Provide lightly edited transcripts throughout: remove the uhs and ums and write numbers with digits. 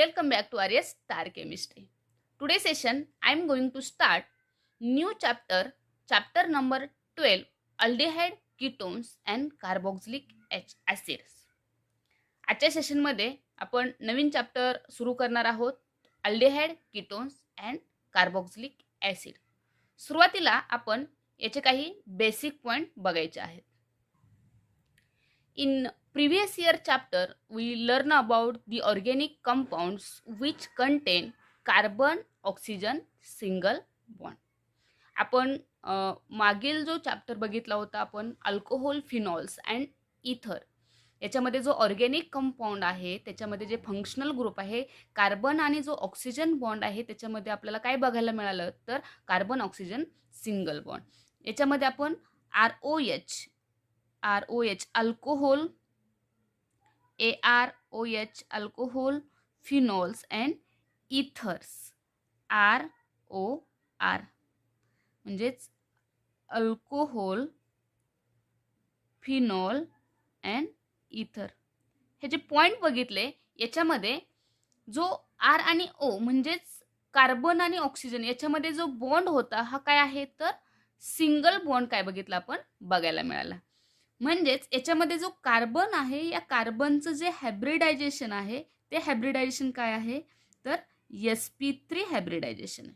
Welcome back to Arya's Star Chemistry. Today's session I am going to start new chapter number 12, aldehyde, ketones and carboxylic acids. आजच्या सेशनमध्ये आपण नवीन chapter सुरू करणार आहोत, aldehyde, ketones and carboxylic acid. सुरुवातीला आपण याचे काही बेसिक पॉइंट बघायचे आहेत. In previous year chapter, we learn about the organic compounds which contain carbon, oxygen, single bond. आपण मागील जो चॅप्टर बघितला होता आपण अल्कोहोल, फिनॉल्स अँड इथर, याच्यामध्ये जो ऑर्गॅनिक कंपाऊंड आहे त्याच्यामध्ये जे फंक्शनल ग्रुप आहे कार्बन आणि जो ऑक्सिजन बॉन्ड आहे त्याच्यामध्ये आपल्याला काय बघायला मिळालं तर कार्बन ऑक्सिजन सिंगल बॉन्ड. याच्यामध्ये आपण ROH alcohol, AROH alcohol, phenols and ethers ROR म्हणजेच अल्कोहोल, फिनॉल अँड इथर हे जे पॉइंट बघितले याच्यामध्ये जो R आणि O म्हणजेच कार्बन आणि ऑक्सिजन याच्यामध्ये जो बॉन्ड होता हा काय आहे तर सिंगल बॉन्ड काय बघितला आपण बघायला मिळाला. म्हणजेच याच्यामध्ये जो कार्बन आहे या कार्बनचं जे हायब्रिडायझेशन आहे ते हायब्रिडायझेशन काय आहे तर sp3 हायब्रिडायझेशन आहे.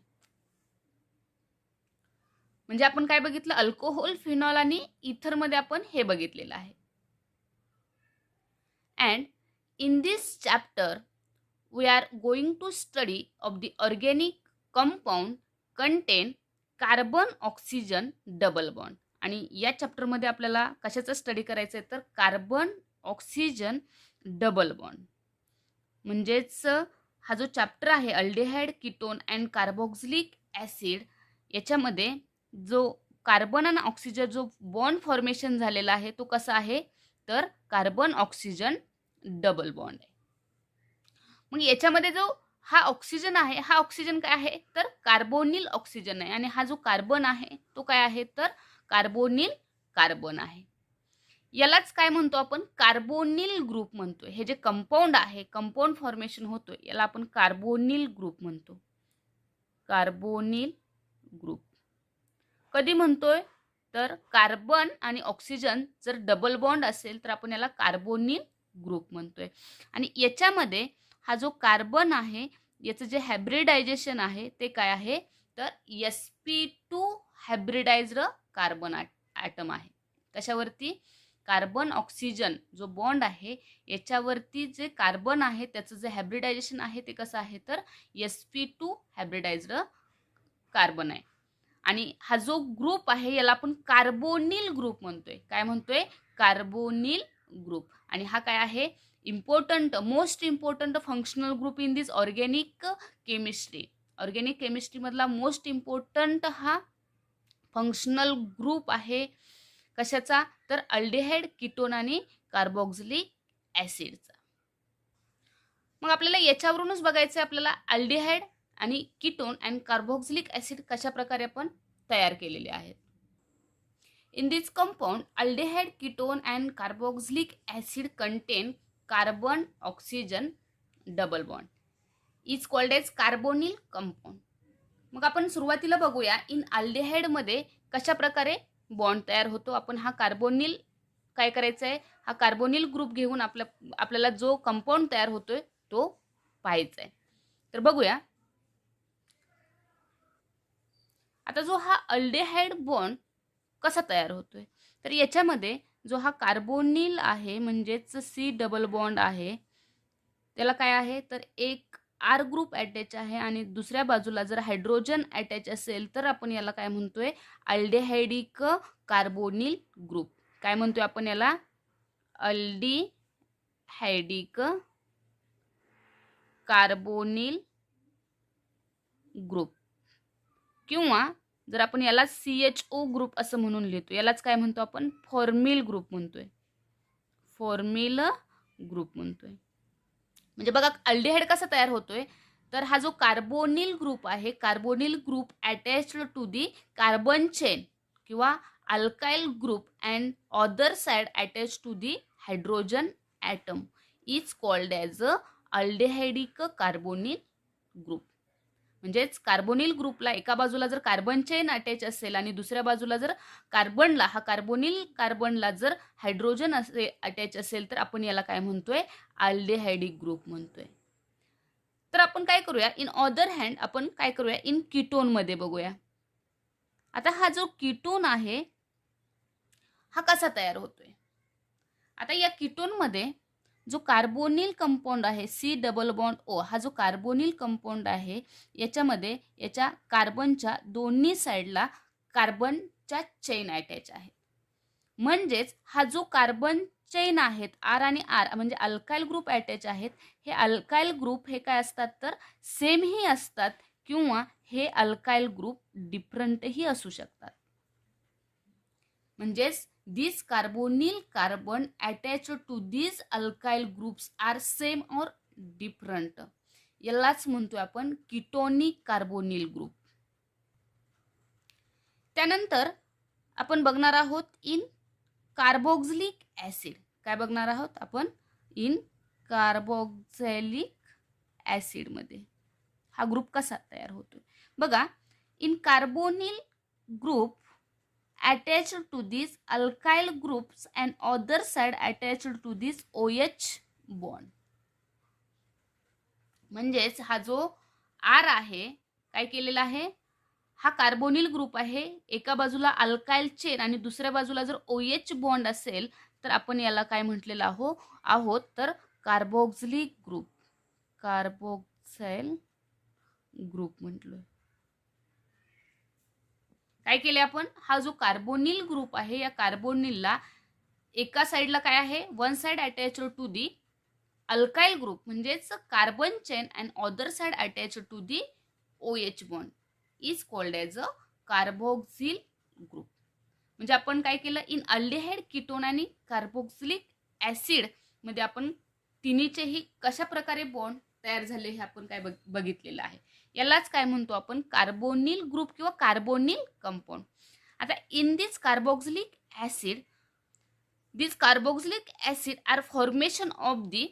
म्हणजे आपण काय बघितलं अल्कोहोल, फिनॉल आणि इथरमध्ये आपण हे बघितलेलं आहे. And in this chapter we are going to study of the organic compound contain carbon oxygen double bond. आणि या चॅप्टरमध्ये आपल्याला कशाचा स्टडी करायचं आहे तर कार्बन ऑक्सिजन डबल बॉन्ड. म्हणजेच हा जो चॅप्टर आहे aldehyde, ketone and carboxylic acid याच्यामध्ये जो कार्बन आणि ऑक्सिजन जो बॉन्ड फॉर्मेशन झालेला आहे तो कसा आहे तर कार्बन ऑक्सिजन डबल बॉन्ड आहे. मग याच्यामध्ये जो हा ऑक्सिजन आहे हा ऑक्सिजन काय आहे तर कार्बोनिल ऑक्सिजन आहे आणि हा जो कार्बन आहे तो काय आहे तर कार्बोनिल कार्बन आहे. यालाच काय म्हणतो आपण कार्बोनिल ग्रुप म्हणतोय. हे जे कंपाऊंड आहे कंपाऊंड फॉर्मेशन होतोय याला आपण कार्बोनिल ग्रुप म्हणतो. कार्बोनिल ग्रुप कधी म्हणतोय तर कार्बन आणि ऑक्सिजन जर डबल बॉन्ड असेल तर आपण याला कार्बोनिल ग्रुप म्हणतोय. आणि याच्यामध्ये हा जो कार्बन आहे याचं जे हायब्रिडायझेशन आहे ते काय आहे तर sp2 हायब्रिडाइज्ड कार्बन ॲटम आहे. कशावरती कार्बन ऑक्सिजन जो बॉन्ड आहे याच्यावरती जे कार्बन आहे त्याचं जे हायब्रिडायझेशन आहे ते कसं आहे तर sp2 हायब्रिडाइज्ड कार्बन आहे. आणि हा जो ग्रुप आहे याला आपण कार्बोनिल ग्रुप म्हणतोय. काय म्हणतोय कार्बोनिल ग्रुप. आणि हा काय आहे important most important functional group in this organic chemistry. Organic केमिस्ट्रीमधला मोस्ट इम्पॉर्टंट हा फंक्शनल ग्रुप आहे. कशाचा तर अल्डेहाइड, कीटोन आणि कार्बोक्सिलिक ॲसिडचा. मग आपल्याला याच्यावरूनच बघायचं आहे आपल्याला अल्डेहाइड आणि कीटोन अँड कार्बोक्सिलिक ॲसिड कशा प्रकारे आपण तयार केलेले आहेत. In this compound, aldehyde, ketone and carboxylic acid contain carbon oxygen double bond. Is called as carbonyl compound. मग आपण सुरुवातीला बघूया इन अल्डेहाइड मध्ये कशा प्रकारे बॉन्ड तयार होतो. आपण हा कार्बोनिल काय करायचा आहे हा कार्बोनिल ग्रुप घेऊन आपल्याला जो कंपाऊंड तयार होतोय तो पाहायचा आहे. तर बघूया आता जो हा अल्डेहाइड बॉन्ड कसा तयार होतोय तर याच्यामध्ये जो हा कार्बोनिल आहे म्हणजेच C डबल बॉन्ड आहे त्याला काय आहे तर एक R ग्रुप अटॅच आहे आणि दुसऱ्या बाजूला जर हायड्रोजन अटॅच असेल तर आपण याला काय म्हणतोय अल्डेहाइडिक कार्बोनिल ग्रुप. काय म्हणतोय आपण याला अल्डिहाइडिक कार्बोनिल ग्रुप. किंवा जर आपण याला CHO ग्रुप असं म्हणून लिहितो यालाच काय म्हणतो आपण फॉर्मिल ग्रुप म्हणतोय. फॉर्मिल ग्रुप म्हणतोय. म्हणजे बघा अल्डेहाइड कसा तयार होतोय तर हा जो कार्बोनिल ग्रुप आहे carbonyl group attached to the carbon chain किंवा alkyl group and other side attach to the hydrogen atom is called as aldehydic carbonyl group. म्हणजेच कार्बोनिल ग्रुपला एका बाजूला जर कार्बन चेन अटॅच असेल आणि दुसऱ्या बाजूला जर कार्बनला, हा कार्बोनिल कार्बनला जर हायड्रोजन अटॅच असेल तर आपण याला काय म्हणतोय, अल्डेहाइडिक ग्रुप म्हणतोय. तर आपण काय करूया, इन अदर हँड आपण काय करूया, इन कीटोन मध्ये बघूया. आता हा जो कीटोन आहे हा कसा तयार होतोय. आता या कीटोन मध्ये जो कार्बोनिल कंपाऊंड आहे C+O, हा जो कार्बोनिल कंपाऊंड आहे याच्यामध्ये याच्या कार्बनच्या दोन्ही साईडला कार्बनच्या चेन अटॅच आहेत. म्हणजेच हा जो कार्बन चेन आहेत आर आणि आर म्हणजे अल्काइल ग्रुप अटॅच आहेत. हे अल्काइल ग्रुप हे काय असतात तर सेम ही असतात किंवा हे अल्काइल ग्रुप डिफरंटही असू शकतात. म्हणजेच these carbonyl carbon attached to these alkyl groups are same or different. यालाच म्हणतोय आपण कीटोनिक कार्बोनिल ग्रुप. त्यानंतर आपण बघणार आहोत इन कार्बोक्सिलिक ऍसिड. काय बघणार आहोत आपण, इन कार्बोक्सिलिक ऍसिड मध्ये हा ग्रुप कसा तयार होतोय बघा. In carbonyl group attached to these alkyl groups and other side attached to this OH bond. म्हणजेच हा जो R आहे काय केलेला आहे, हा कार्बोनिल ग्रुप आहे, एका बाजूला अल्काइल चेन आणि दुसऱ्या बाजूला जर OH बॉन्ड असेल तर आपण याला काय म्हटलेलं आहोत तर कार्बोक्सिलिक ग्रुप, कार्बोक्सिल ग्रुप म्हटलोय. काय केले आपण, हा जो कार्बोनिल ग्रुप आहे या कार्बोनिलला एका साइडला काय आहे, one side attached to the alkyl group म्हणजेच carbon chain and other side attached to the OH bond is called as a carboxyl group. म्हणजे आपण काय केलं, इन अल्डिहाइड कीटोन आणि कार्बोक्सिलिक ऍसिड मध्ये आपण तिन्हीचेही कशा प्रकारे बॉन्ड तयार झाले हे आपण काय बघितलेलं आहे. यालाच काय म्हणतो आपण, कार्बोनिल ग्रुप किंवा कार्बोनिल कंपाऊंड. आता in this carboxylic acid, this carboxylic acid are formation of the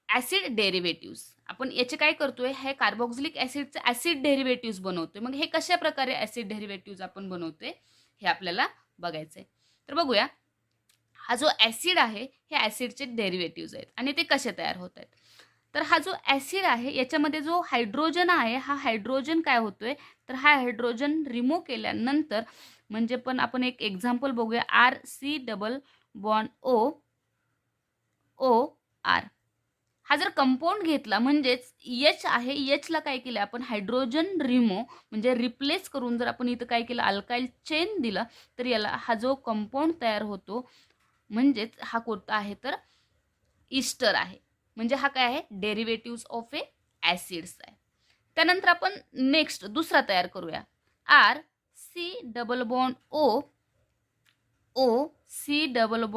acid derivative. आपण याचे काय करतोय, हे कार्बोक्सिलिक ऍसिडचे ऍसिड डेरिव्हेटिव्ह बनवतोय. मग हे कशा प्रकारे ऍसिड डेरिव्हेटिव्ह आपण बनवतोय हे आपल्याला बघायचंय. तर बघूया, हा जो ऍसिड आहे हे ऍसिडचे डेरिव्हेटिव्ह आहेत आणि ते कसे तयार होत आहेत. तर हा जो ऍसिड आहे याच्यामध्ये जो हायड्रोजन आहे हा हायड्रोजन काय होतोय तर हा हायड्रोजन रिमूव्ह केल्यानंतर म्हणजे पण आपण एक एक्झाम्पल बघूया, RC+O हा जर कंपाऊंड घेतला म्हणजेच H आहे, H ला काय केलं आपण हायड्रोजन रिमूव्ह म्हणजे रिप्लेस करून जर आपण इथं काय केलं अल्काइल चेन दिला तर याला हा जो कंपाऊंड तयार होतो म्हणजेच हा कोणता आहे तर ईस्टर आहे. म्हणजे हा काय आहे डेरिव्हेटिव्ह ऑफ ए ऍसिड्स आहे. त्यानंतर आपण नेक्स्ट दुसरा तयार करूया, RC+O, OC+OR.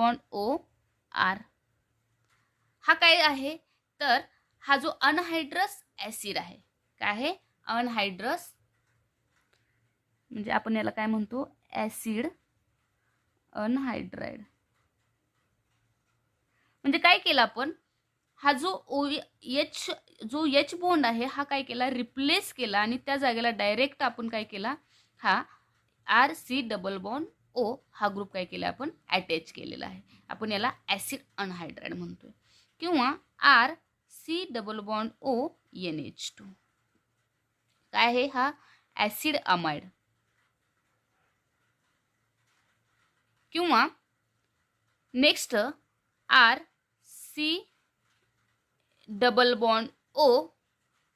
हा काय आहे तर हा जो अनहायड्रस ऍसिड आहे, काय आहे अनहायड्रस म्हणजे आपण याला काय म्हणतो ऍसिड अनहायड्राइड. म्हणजे काय केलं आपण, हा जो H बॉन्ड आहे हा काय केला रिप्लेस केला आणि त्या जागेला डायरेक्ट आपण काय केला हा RC+O हा ग्रुप काय केला आपण अटॅच केलेला आहे. आपण याला ऍसिड अनहायड्राइड म्हणतोय किंवा RC+O NH2 काय आहे हा ऍसिड अमाइड किंवा next RC+O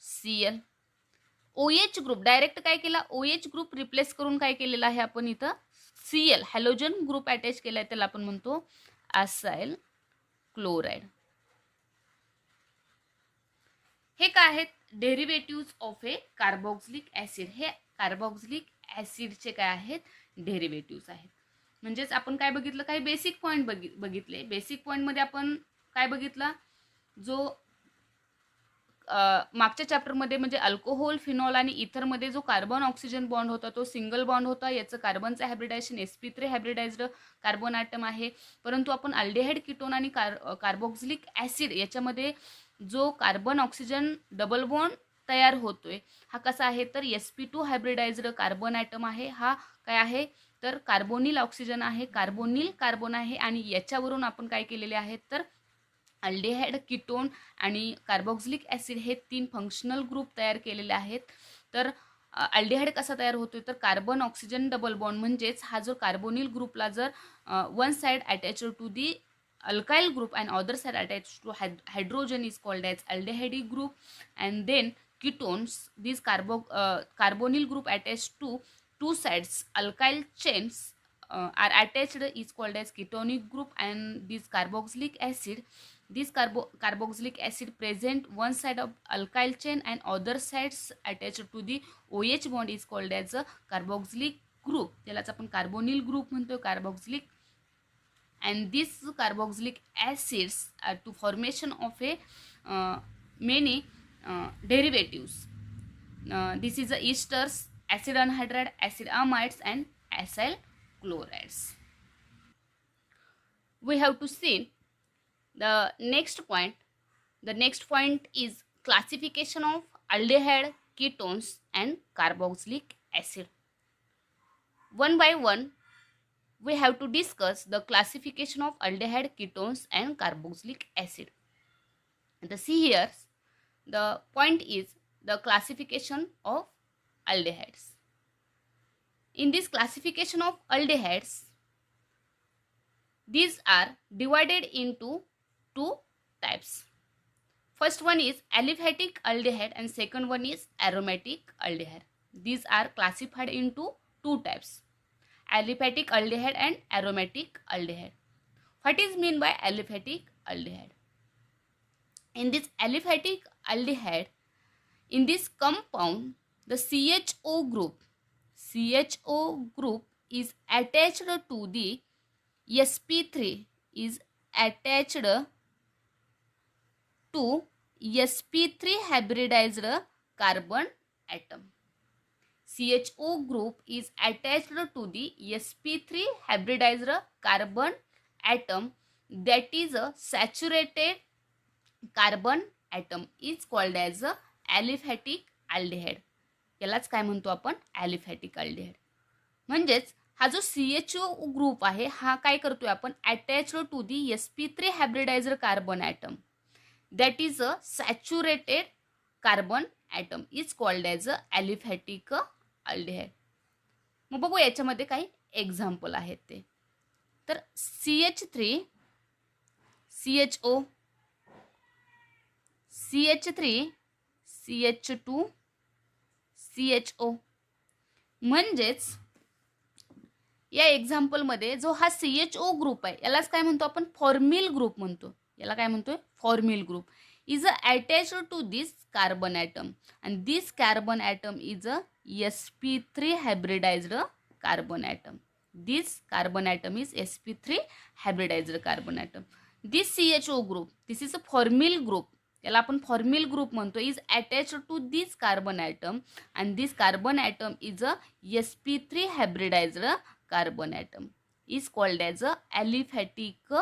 Cl. OH group direct काय केला OH ग्रुप रिप्लेस करून काय केलेला आहे आपण इथं Cl हॅलोजन ग्रुप अटॅच केलाय त्याला आपण म्हणतो असाइल क्लोराइड. हे काय आहेत derivative of A carboxylic acid. हे कार्बोक्सिलिक ऍसिडचे काय आहेत डेरिव्हेटिव्ह आहेत. म्हणजेच आपण काय बघितलं काही बेसिक पॉइंट बघितले. बेसिक पॉइंट मध्ये आपण काय बघितला, जो मागच्या चॅप्टरमध्ये म्हणजे अल्कोहोल, फिनॉल आणि इथरमध्ये जो कार्बन ऑक्सिजन बॉन्ड होता तो सिंगल बॉन्ड होता. याचं कार्बनचं hybridization sp3 hybridized carbon atom आहे. परंतु आपण अल्डिहाइड, कीटोन आणि कार्बोक्सिलिक ॲसिड याच्यामध्ये जो कार्बन ऑक्सिजन डबल बॉन्ड तयार होतोय हा कसा आहे तर sp2 हायब्रिडाइज्ड कार्बन ॲटम आहे. हा काय आहे तर कार्बोनिल ऑक्सिजन आहे, कार्बोनिल कार्बन आहे आणि याच्यावरून आपण काय केलेले आहेत तर अल्डिहाइड, कीटोन आणि कार्बोक्सिलिक ॲसिड हे 3 फंक्शनल ग्रुप तयार केलेले आहेत. तर अल्डिहाइड कसा तयार होतोय तर कार्बन ऑक्सिजन डबल बॉन्ड म्हणजेच हा जो कार्बोनिल ग्रुपला जर one side attached to the alkyl group and other side attached to hydrogen is called as aldehyde group. And then ketones, these carbonyl group attached to two sides alkyl chains are attached is called as ketonic group. And this carboxylic acid, this carboxylic acid present one side of alkyl chain and other sides attached to the OH bond is called as a carboxylic group. त्यालाच आपण carbonyl group म्हणतो, carboxylic. And these carboxylic acids are to formation of a many derivatives. This is the esters, acid anhydride, acid amides and acyl chlorides. We have to see the next point. The next point is classification of aldehyde, ketones and carboxylic acid. One by one we have to discuss the classification of aldehyde, ketones and carboxylic acid. And see here, the point is the classification of aldehydes. In this classification of aldehydes, these are divided into two types. First one is aliphatic aldehyde and second one is aromatic aldehyde. These are classified into two types, aliphatic aldehyde and aromatic aldehyde. What is mean by aliphatic aldehyde? In this aliphatic aldehyde, in this compound, the CHO group is attached to the sp3 is attached to sp3 hybridized carbon atom. CHO group is attached to the sp3 hybridized carbon atom, that is a saturated carbon atom is called as a aliphatic aldehyde. यालाच काय म्हणतो आपण aliphatic aldehyde. म्हणजेच हा जो CHO group आहे हा काय करतोय आपण attached to the sp3 hybridized carbon atom, that is a saturated carbon atom is called as a aliphatic aldehyde. मग बघू याच्यामध्ये काही एक्झाम्पल आहेत ते. तर CH3 CHO, CH3 CH2 CHO. म्हणजेच या एक्झाम्पलमध्ये जो हा CHO ग्रुप आहे यालाच काय म्हणतो आपण फॉर्मिल ग्रुप म्हणतो. याला काय म्हणतोय formal group is attached to this carbon atom and this carbon atom is a sp3 hybridized carbon atom. This carbon atom is sp3 hybridized carbon atom. This CHO group, this is a formyl group, याला आपण formal group म्हणतो, is attached to this carbon atom and this carbon atom is a sp3 hybridized carbon atom is called as a aliphatic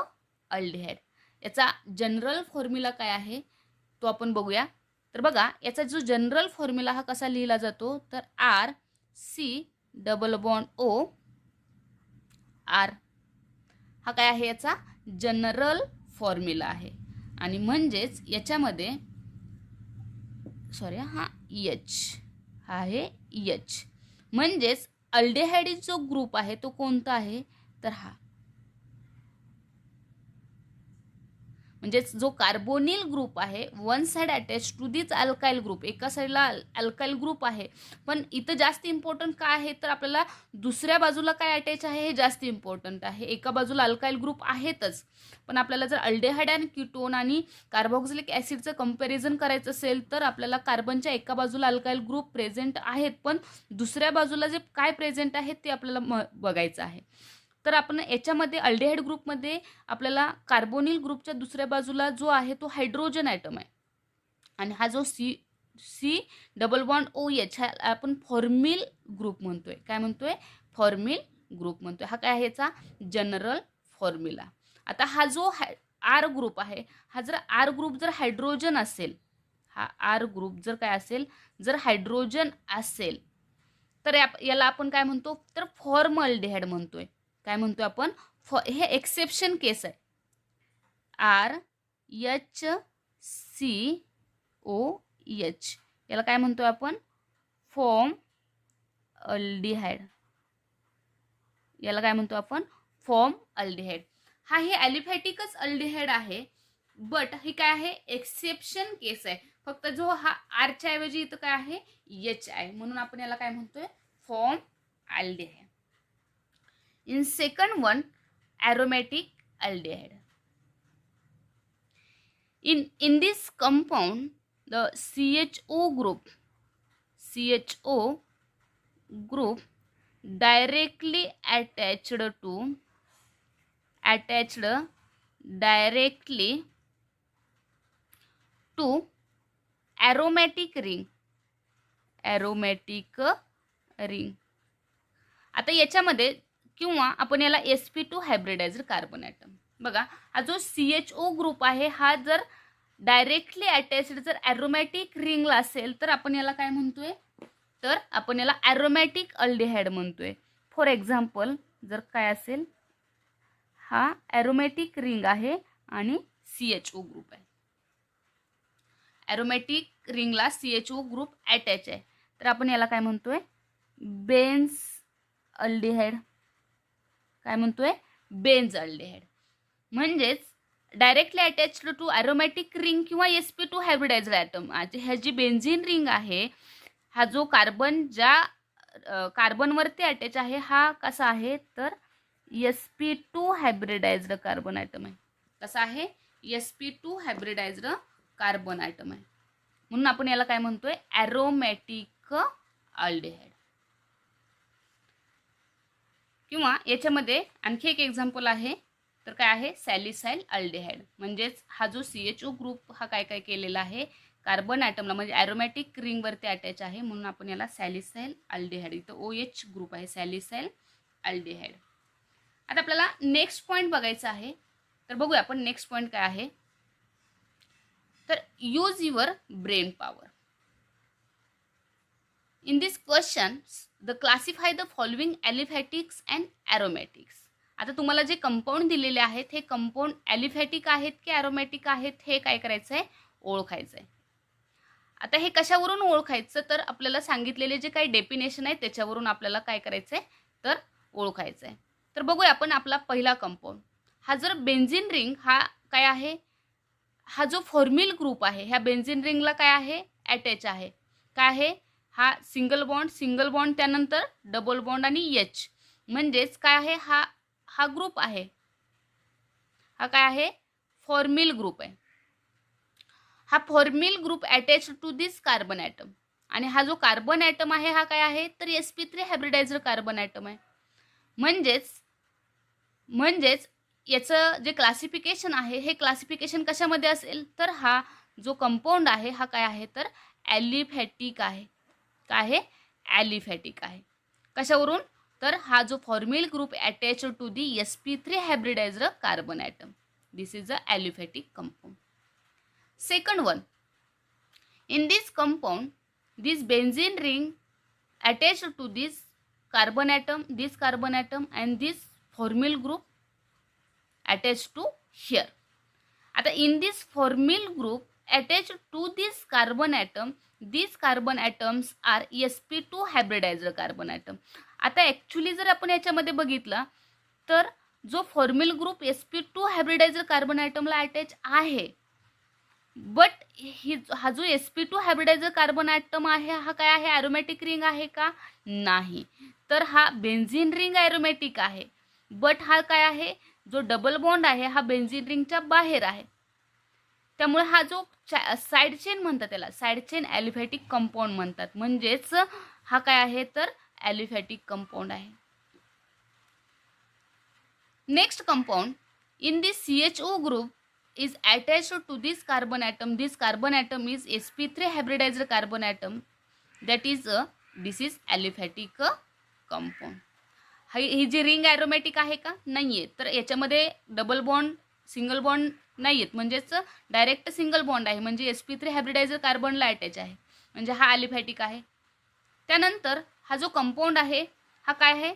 aldehyde. याचा general formula काय आहे तो आपण बघूया. तर बघा याचा जो जनरल फॉर्म्युला हा कसा लिहिला जातो तर R C double bond O R हा काय आहे याचा जनरल फॉर्म्युला आहे. आणि म्हणजेच याच्यामध्ये हा एच हा आहे एच. म्हणजेच अल्डेहाइड जो ग्रुप आहे तो कोणता आहे तर हा, म्हणजेच जो कार्बोनिल ग्रुप आहे one side attach to this alkyl group, एका साईडला अल्काइल ग्रुप आहे पण इथं जास्त इम्पॉर्टंट काय आहे तर आपल्याला दुसऱ्या बाजूला काय अटॅच आहे हे जास्त इम्पॉर्टंट आहे. एका बाजूला अल्काइल ग्रुप आहेतच पण आपल्याला जर अल्डेहाइड आणि कीटोन आणि कार्बोक्सिलिक ॲसिडचं कंपॅरिझन करायचं असेल तर आपल्याला कार्बनच्या एका बाजूला अल्काइल ग्रुप प्रेझेंट आहेत पण दुसऱ्या बाजूला जे काय प्रेझेंट आहे ते आपल्याला बघायचं आहे. तर आपण याच्यामध्ये अल्डेहाइड ग्रुपमध्ये आपल्याला कार्बोनिल ग्रुपच्या दुसऱ्या बाजूला जो आहे तो हायड्रोजन ॲटम आहे आणि हा जो C C double bond O H हा आपण फॉर्मिल ग्रुप म्हणतोय. काय म्हणतोय? फॉर्मिल ग्रुप म्हणतोय. हा काय आहे याचा जनरल फॉर्म्युला. आता हा जो आर ग्रुप आहे, हा जर आर ग्रुप जर हायड्रोजन असेल, हा आर ग्रुप जर काय असेल, जर हायड्रोजन असेल, तर याला आपण काय म्हणतो? तर फॉर्मल्डिहाइड म्हणतोय. काय म्हणतोय आपण? हे एक्सेप्शन केस आहे. R H C O H याला काय म्हणतोय आपण? Formaldehyde. याला काय म्हणतो आपण? Formaldehyde. हा हे ॲलिफॅटिकच अल्डिहाइड आहे, बट ही काय आहे? एक्सेप्शन केस आहे. फक्त जो हा आरच्या ऐवजी इथं काय आहे? एच आहे, म्हणून आपण याला काय म्हणतोय? Form aldehyde. In second one, aromatic aldehyde. In this compound, the CHO group directly attached directly to aromatic ring. आता याच्यामध्ये किंवा आपण याला sp2 हायब्रिडायझर कार्बन ॲटम. बघा, हा जो CHO ग्रुप आहे, हा जर डायरेक्टली अटॅच्ड जर ॲरोमॅटिक रिंगला असेल, तर आपण याला काय म्हणतोय? तर आपण याला ॲरोमॅटिक अल्डिहाइड म्हणतोय. फॉर एक्झाम्पल, जर काय असेल, हा ॲरोमॅटिक रिंग आहे आणि CHO ग्रुप आहे. ॲरोमॅटिक रिंगला CHO ग्रुप अटॅच आहे, तर आपण याला काय म्हणतोय? Benzaldehyde. काय म्हणतोय? Benzaldehyde. म्हणजेच directly attached to aromatic ring किंवा sp2 हायब्रिडायझर ॲटम. ह्या जी बेन्झिन रिंग आहे, हा जो कार्बन ज्या कार्बनवरती अटॅच आहे, हा कसा आहे? तर sp2 हायब्रिडायझ्ड कार्बन ॲटम आहे. कसा आहे? sp2 हायब्रिडायझ्ड कार्बन ॲटम आहे, म्हणून आपण याला काय म्हणतोय? Aromatic aldehyde. किंवा याच्यामध्ये आणखी एक एक्झाम्पल आहे, तर काय आहे? सॅलिसाइल अल्डिहाइड. म्हणजेच हा जो CHO ग्रुप हा काय काय केलेला आहे? कार्बन ॲटमला म्हणजे ॲरोमॅटिक रिंगवरती अटॅच आहे, म्हणून आपण याला सॅलिसाइल अल्डिहाइड. इथं OH ग्रुप आहे, सॅलिसाइल अल्डिहाइड. आता आपल्याला नेक्स्ट पॉईंट बघायचा आहे, तर बघूया आपण नेक्स्ट पॉईंट काय आहे. तर use your brain power. In this questions, the classify the following aliphatics and aromatics. आता तुम्हाला जे कंपाऊंड दिलेले आहेत, हे कंपाऊंड ॲलिफॅटिक आहेत की ॲरोमॅटिक आहेत, हे काय करायचं आहे? ओळखायचं आहे. आता हे कशावरून ओळखायचं? तर आपल्याला सांगितलेले जे काही डेफिनेशन आहे, त्याच्यावरून आपल्याला काय करायचं आहे? तर ओळखायचं आहे. तर बघूया आपण आपला पहिला कंपाऊंड. हा जर बेन्झिन रिंग हा काय आहे? हा जो फॉर्मिल ग्रुप आहे, ह्या बेन्झिन रिंगला काय आहे? अटॅच आहे. काय आहे? हा सिंगल बॉन्ड त्यानंतर डबल बॉन्ड आणि एच. म्हणजेच काय आहे? हा ग्रुप आहे, हा काय आहे? फॉर्मिल ग्रुप आहे. हा formyl group attach to this carbon atom. आणि हा जो कार्बन ॲटम आहे, हा काय आहे? तर sp3 हायब्रिडायझर कार्बन ॲटम आहे. म्हणजेच याचं जे क्लासिफिकेशन आहे, हे क्लासिफिकेशन कशामध्ये असेल? तर हा जो कंपाऊंड आहे, हा काय आहे? तर ॲलिफॅटिक आहे. काय आहे? ॲलिफॅटिक आहे. कशावरून? तर हा जो formyl group attach to the sp3 हायब्रिडायझर carbon atom. This is a aliphatic compound. Second one, in this compound, this benzene ring attached to this carbon atom and this formyl group attached to here. आता in this formyl group attached to this carbon atom, these carbon atoms are sp2 hybridized carbon atom. आता actually जर आपण याच्यामध्ये बघितलं, तर जो formyl group sp2 hybridized carbon ॲटमला attach आहे, बट हा जो sp2 हायब्रिडायझर कार्बन ॲटम आहे, हा काय आहे? ॲरोमॅटिक रिंग आहे का? नाही. तर हा बेन्झिन रिंग ॲरोमॅटिक आहे, बट हा काय आहे? जो डबल बॉन्ड आहे, हा बेन्झिन रिंगच्या बाहेर आहे. त्यामुळे हा जो साईड चेन म्हणतात, त्याला साईड चेन ॲलिफॅटिक कंपाऊंड म्हणतात. म्हणजेच हा काय आहे? तर ॲलिफॅटिक कंपाऊंड आहे. Next compound, in this CHO group is attached to this carbon atom. This carbon atom is sp3 hybridized carbon atom. That is this is aliphatic compound. ही जी ring aromatic आहे का? नाही आहे. तर याच्यामध्ये डबल बॉन्ड सिंगल बॉन्ड नाही आहेत, म्हणजेच डायरेक्ट सिंगल बॉन्ड आहे, म्हणजे sp3 हायब्रिडायझर कार्बनला अटॅच आहे, म्हणजे हा ॲलिफॅटिक आहे. त्यानंतर हा जो कंपाऊंड आहे हा काय आहे,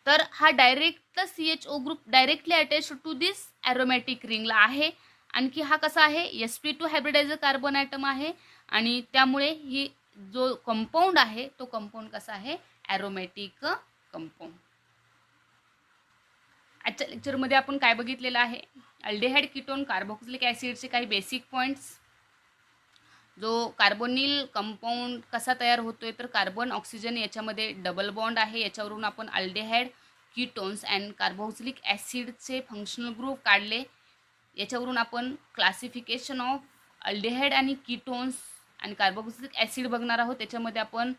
तर हा direct CHO group directly attach to this aromatic रिंगला आहे. आणखी हा कसा आहे, sp2 हायब्रिडायझर कार्बन ॲटम आहे आणि त्यामुळे ही जो कंपाऊंड आहे तो कंपाऊंड कसा आहे, ॲरोमॅटिक कंपाऊंड. आजच्या लेक्चरमध्ये आपण काय बघितलेलं आहे, अल्डेहाइड कीटोन कार्बोक्सिलिक ॲसिडचे काही बेसिक पॉईंट्स. जो कार्बोनिल कंपाऊंड कसा तयार होतोय, तर कार्बन ऑक्सिजन याच्यामध्ये डबल बॉन्ड आहे, याच्यावरून आपण अल्डेहाइड कीटोन्स अँड कार्बोक्सिलिक ॲसिडचे फंक्शनल ग्रुप काढले. याच्यावरून आपण क्लासिफिकेशन ऑफ अल्डेहाइड आणि कीटोन्स आणि कार्बोक्सिलिक ॲसिड बघणार आहोत. त्याच्यामध्ये आपण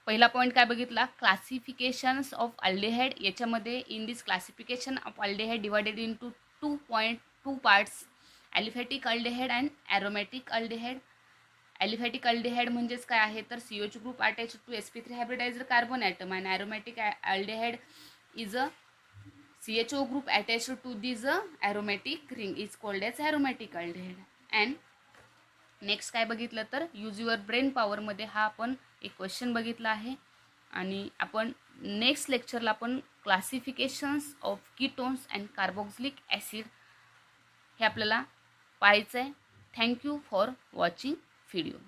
पहिला पॉईंट काय बघितला, क्लासिफिकेशन्स ऑफ अल्डेहाइड. याच्यामध्ये in this classification of aldehyde divided into 2 parts, aliphatic aldehyde and aromatic aldehyde. Aliphatic aldehyde म्हणजेच काय आहे, तर CH group attach to sp3 हायब्रिडायझर carbon atom, and aromatic aldehyde is a CHO group attached to this aromatic ring is called as aromatic aldehyde. And next काय बघितलं, तर use your brain पॉवरमध्ये हा आपण एक क्वेश्चन बघितला आहे. आणि आपण नेक्स्ट लेक्चरला आपण क्लासिफिकेशन्स of ketones and carboxylic acid हे आपल्याला पाहायचं आहे. Thank you for watching video.